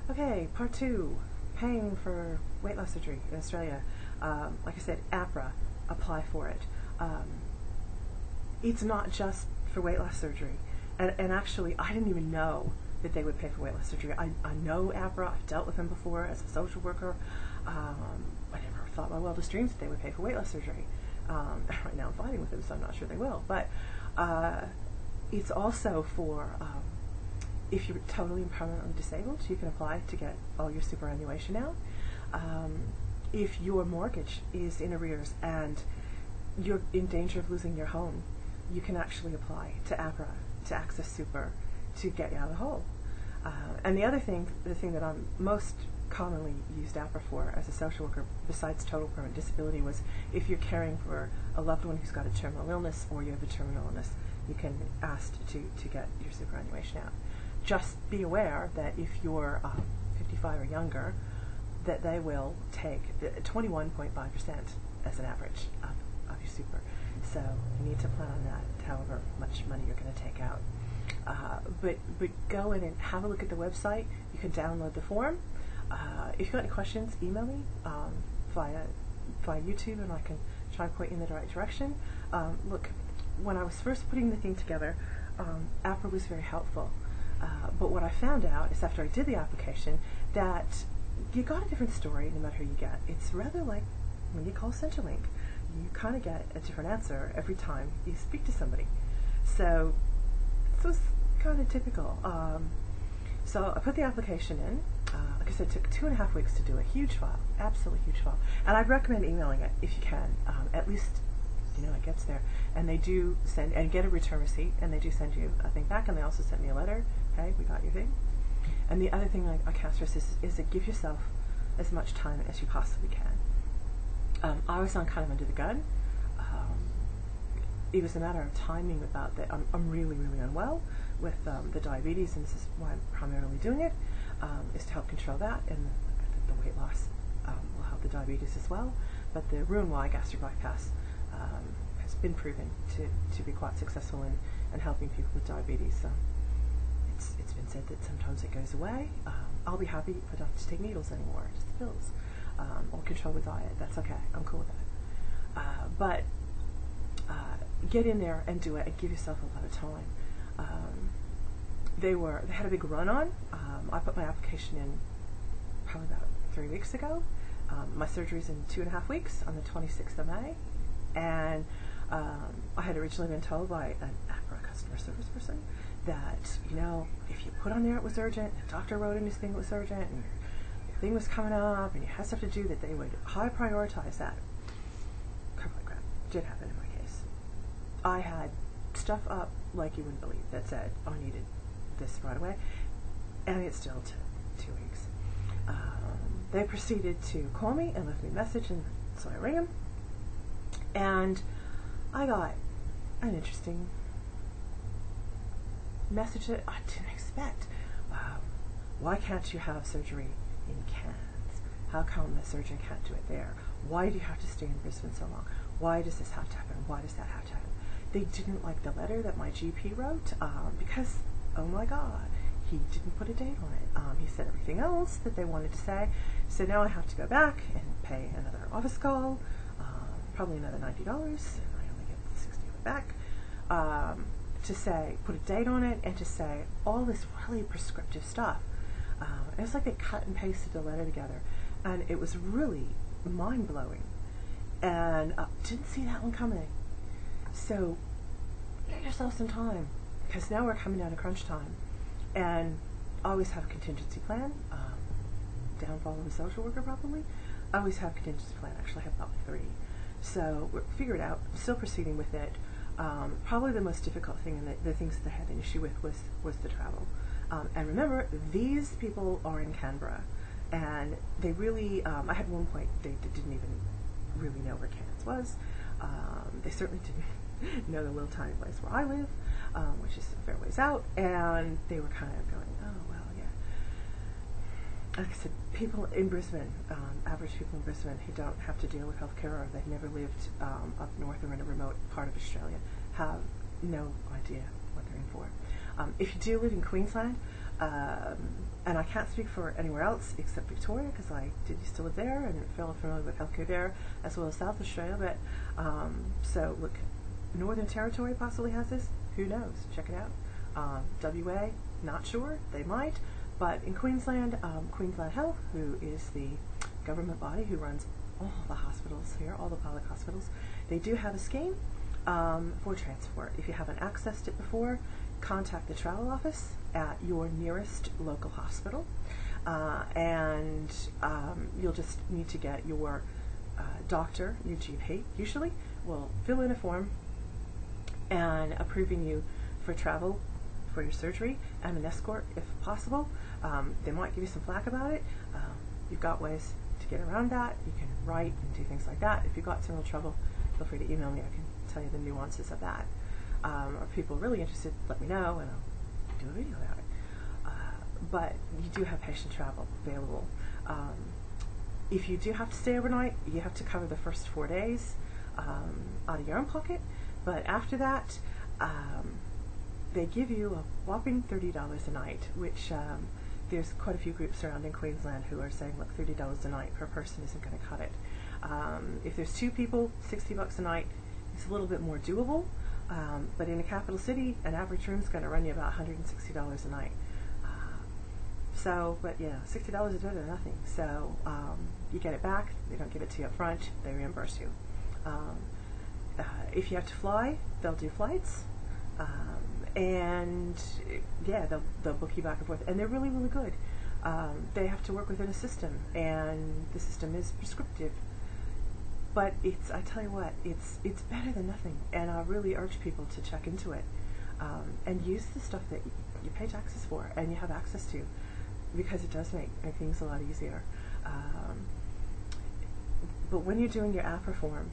Okay, part 2, paying for weight loss surgery in Australia. Like I said, APRA, apply for it. It's not just for weight loss surgery. And actually, I didn't even know that they would pay for weight loss surgery. I know APRA, I've dealt with them before as a social worker. I never thought in my wildest dreams that they would pay for weight loss surgery. Right now I'm fighting with them, so I'm not sure they will. But it's also for, if you're totally and permanently disabled, you can apply to get all your superannuation out. If your mortgage is in arrears and you're in danger of losing your home, you can actually apply to APRA to access super to get you out of the hole. And the other thing, the thing that I'm most commonly used APRA for as a social worker, besides total permanent disability, was if you're caring for a loved one who's got a terminal illness or you have a terminal illness, you can ask to get your superannuation out. Just be aware that if you're 55 or younger, that they will take 21.5% as an average of your super. So you need to plan on that, however much money you're going to take out. But go in and have a look at the website. You can download the form. If you've got any questions, email me via YouTube, and I can try and point you in the right direction. Look, when I was first putting the thing together, APRA was very helpful. But what I found out is after I did the application that you got a different story no matter who you get. It's rather like when you call Centrelink. You kind of get a different answer every time you speak to somebody. So this was kind of typical. So I put the application in. Like I said, it took 2.5 weeks to do a huge file, absolutely huge file. And I'd recommend emailing it if you can. At least, you know, it gets there. And they do send, and get a return receipt, and they do send you a thing back, and they also sent me a letter. Hey, we got your thing. And the other thing I can't stress is to give yourself as much time as you possibly can. I was on kind of under the gun. It was a matter of timing about that. I'm really, really unwell with the diabetes, and this is why I'm primarily doing it, is to help control that, and the weight loss will help the diabetes as well. But the Roux-en-Y gastric bypass has been proven to be quite successful in helping people with diabetes. It's been said that sometimes it goes away. I'll be happy if I don't have to take needles anymore, just the pills, or control the diet. That's okay. I'm cool with that. But get in there and do it, and give yourself a lot of time. They had a big run on. I put my application in probably about 3 weeks ago. My surgery's in 2.5 weeks on the 26th of May, and I had originally been told by an APRA customer service person that, you know, if you put on there it was urgent, the doctor wrote in his thing it was urgent, and your thing was coming up, and you had stuff to do, that they would high prioritize that. Crap like crap. Did happen in my case. I had stuff up like you wouldn't believe that said I needed this right away, and it still took 2 weeks. They proceeded to call me and left me a message, and so I rang them, and I got an interesting message that I didn't expect. Why can't you have surgery in Cairns? How come the surgeon can't do it there? Why do you have to stay in Brisbane so long? Why does this have to happen? Why does that have to happen? They didn't like the letter that my GP wrote because, oh my God, he didn't put a date on it. He said everything else that they wanted to say. So now I have to go back and pay another office call, probably another $90, and I only get 60 of it back, to say, put a date on it, and to say all this really prescriptive stuff. It was like they cut and pasted a letter together, and it was really mind-blowing, and didn't see that one coming. So get yourself some time, because now we're coming down to crunch time, and always have a contingency plan. Downfall of a social worker, probably. I always have a contingency plan. Actually, I have about 3. So we're figure it out. Still proceeding with it. Probably the most difficult thing, and the things that I had an issue with, was the travel. And remember, these people are in Canberra, and they really, I had one point they didn't even really know where Cairns was. They certainly didn't know the little tiny place where I live, which is a fair ways out, and they were kind of going, oh, well, yeah. Like I said, people in Brisbane, average people in Brisbane who don't have to deal with healthcare, or they've never lived up north or in a remote part of Australia, have no idea what they're in for. If you do live in Queensland, And I can't speak for anywhere else except Victoria, because I did used to live there and feel familiar with healthcare there, as well as South Australia. But so look, Northern Territory possibly has this. Who knows? Check it out. WA, not sure. They might. But in Queensland, Queensland Health, who is the government body who runs all the hospitals here, all the public hospitals, they do have a scheme for transport. If you haven't accessed it before, contact the travel office at your nearest local hospital, and you'll just need to get your doctor, your GP, usually, will fill in a form and approving you for travel for your surgery and an escort if possible. They might give you some flack about it. You've got ways to get around that. You can write and do things like that. If you've got some real trouble, feel free to email me. I can tell you the nuances of that. Or people really interested, let me know, and I'll do a video about it. But you do have patient travel available. If you do have to stay overnight, you have to cover the first 4 days out of your own pocket. But after that, they give you a whopping $30 a night, which there's quite a few groups around in Queensland who are saying, look, $30 a night per person isn't going to cut it. If there's 2 people, $60 a night is a little bit more doable. But in a capital city, an average room is going to run you about $160 a night. But yeah, $60 is better than nothing. So you get it back. They don't give it to you up front. They reimburse you. If you have to fly, they'll do flights. And yeah, they'll book you back and forth. And they're really, really good. They have to work within a system, and the system is prescriptive. But I tell you what, it's better than nothing, and I really urge people to check into it and use the stuff that you pay taxes for and you have access to, because it does make things a lot easier. But when you're doing your APRA form,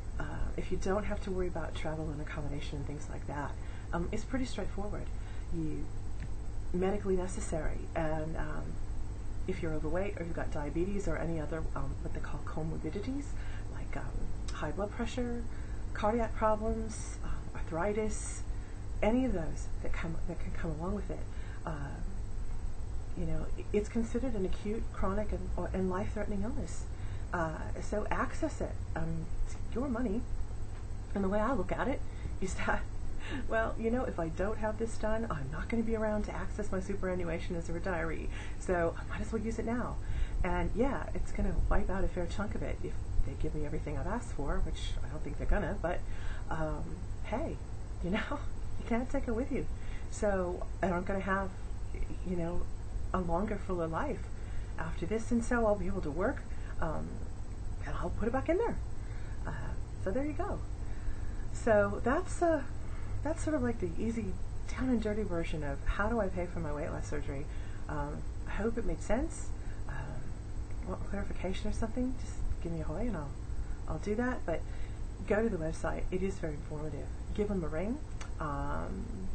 if you don't have to worry about travel and accommodation and things like that, it's pretty straightforward. Medically necessary, and if you're overweight or you've got diabetes or any other what they call comorbidities, like high blood pressure, cardiac problems, arthritis, any of those that can come along with it, it's considered an acute, chronic, and life-threatening illness. So access it. It's your money, and the way I look at it is that, well, if I don't have this done, I'm not going to be around to access my superannuation as a retiree, so I might as well use it now. And yeah, it's going to wipe out a fair chunk of it if they give me everything I've asked for, which I don't think they're gonna, but hey, you can't take it with you. So, and I'm going to have, a longer, fuller life after this, and so I'll be able to work, and I'll put it back in there. So there you go. So that's sort of like the easy, down and dirty version of how do I pay for my weight loss surgery. I hope it made sense. Want clarification or something? Just give me a hoy and I'll do that. But go to the website. It is very informative. Give them a ring.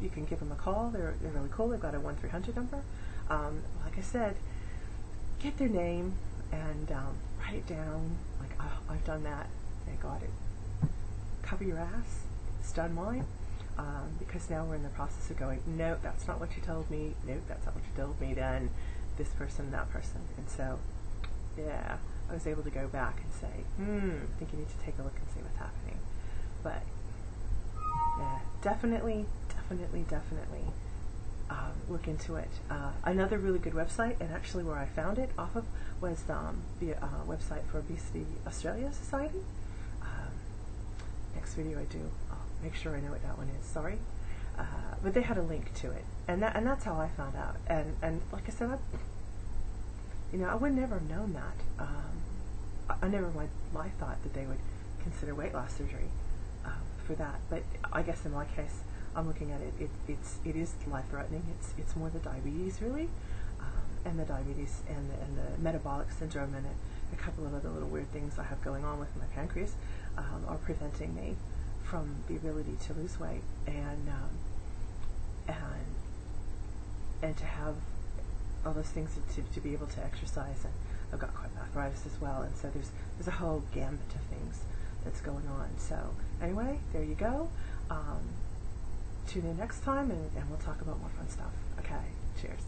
You can give them a call. They're really cool. They've got a 1-300 number. Like I said, get their name and write it down. Like, oh, I've done that. Thank God. Cover your ass. It's done mine. Because now we're in the process of going, no, that's not what you told me. No, that's not what you told me then. This person, that person. And so, yeah, I was able to go back and say, I think you need to take a look and see what's happening. But yeah, definitely look into it. Another really good website, and actually where I found it off of, was the website for Obesity Australia Society. Next video I do, I'll make sure I know what that one is. Sorry, but they had a link to it, and that's how I found out. And like I said, I would never have known that. I never in my life thought that they would consider weight loss surgery for that. But I guess in my case, I'm looking at it. It is life-threatening. It's more the diabetes really, and the diabetes and the metabolic syndrome and a couple of other little weird things I have going on with my pancreas are preventing me from the ability to lose weight and to have all those things to be able to exercise. And I've got quite arthritis as well, and so there's a whole gambit of things that's going on. So anyway, there you go. Tune in next time, and we'll talk about more fun stuff. Okay, cheers.